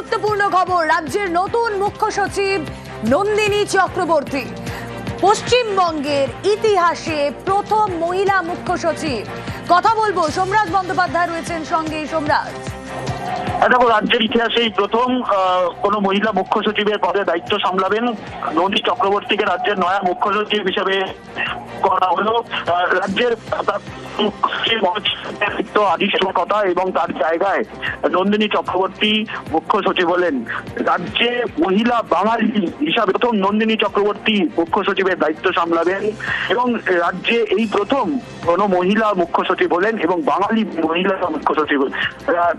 গুরুত্বপূর্ণ খবর, রাজ্যের নতুন মুখ্য সচিব নন্দিনী চক্রবর্তী, পশ্চিমবঙ্গের ইতিহাসে প্রথম মহিলা মুখ্য সচিব। কথা বলবো, সোমরাজ বন্দ্যোপাধ্যায় রয়েছেন সঙ্গে। সোমরাজ, দেখো, রাজ্যের ইতিহাসেই প্রথম কোন মহিলা মুখ্য সচিবের পদে দায়িত্ব সামলাবেন নন্দিনী চক্রবর্তীকে রাজ্যের নয়া মুখ্য সচিব হিসেবে করা হলো। রাজ্যের কথা এবং তার জায়গায় নন্দিনী চক্রবর্তী মুখ্য সচিব হলেন। রাজ্যে মহিলা বাঙালি হিসাবে প্রথম নন্দিনী চক্রবর্তী মুখ্য সচিবের দায়িত্ব সামলাবেন এবং রাজ্যে এই প্রথম কোন মহিলা মুখ্য সচিব হলেন এবং বাঙালি মহিলা মুখ্য সচিব।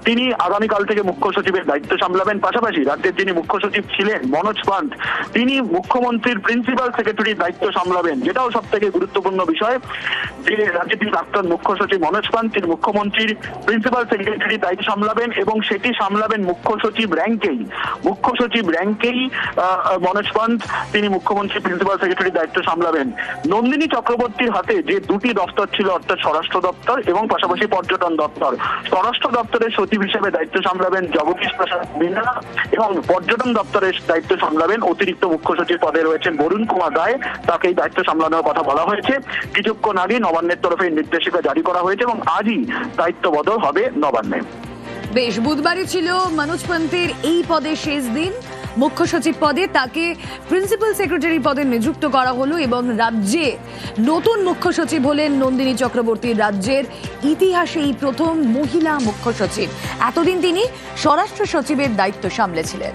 তিনি আগামীকাল থেকে মুখ্য সচিবের দায়িত্ব সামলাবেন। পাশাপাশি রাজ্যের যিনি মুখ্য সচিব ছিলেন মনোজ পান্থ, তিনি মুখ্যমন্ত্রীর প্রিন্সিপাল সেক্রেটারির দায়িত্ব সামলাবেন। যেটাও সব থেকে গুরুত্বপূর্ণ বিষয় যে রাজ্যের যিনি প্রাক্তন মুখ্য সচিব মনোজ পান্থ, তিনি মুখ্যমন্ত্রীর প্রিন্সিপাল সেক্রেটারির দায়িত্ব সামলাবেন এবং সেটি সামলাবেন মুখ্য সচিব র্যাঙ্কেই। মুখ্য সচিব র্যাঙ্কেই মনোজ পান্থ তিনি মুখ্যমন্ত্রী প্রিন্সিপাল সেক্রেটারির দায়িত্ব সামলাবেন। নন্দিনী চক্রবর্তীর হাতে যে দুটি দপ্তর ছিল, অর্থাৎ স্বরাষ্ট্র দপ্তর এবং পাশাপাশি পর্যটন দপ্তর। স্বরাষ্ট্র দপ্তরের সচিব হিসেবে দায়িত্ব সামলাবেন জগদীশ প্রসাদ মিনা এবং পর্যটন দপ্তরের দায়িত্ব সামলাবেন অতিরিক্ত মুখ্য সচিব পদে রয়েছেন বরুণ কুমার রায়। তাকে এই দায়িত্ব সামলানোর কথা বলা হয়েছে। কিছুক্ষণ আগে নবান্নের তরফে নির্দেশিকা জারি করা হয়েছে এবং আজই দায়িত্ব বদল হবে নবান্নে। বেশ, বুধবারই ছিল মনোজ পান্থের এই পদে শেষ দিন। মুখ্য সচিব পদে তাকে প্রিন্সিপাল সেক্রেটারি পদে নিযুক্ত করা হলো এবং রাজ্যে নতুন মুখ্য সচিব হলেন নন্দিনী চক্রবর্তী। রাজ্যের ইতিহাসে এই প্রথম মহিলা মুখ্য সচিব। এতদিন তিনি স্বরাষ্ট্র সচিবের দায়িত্ব সামলেছিলেন।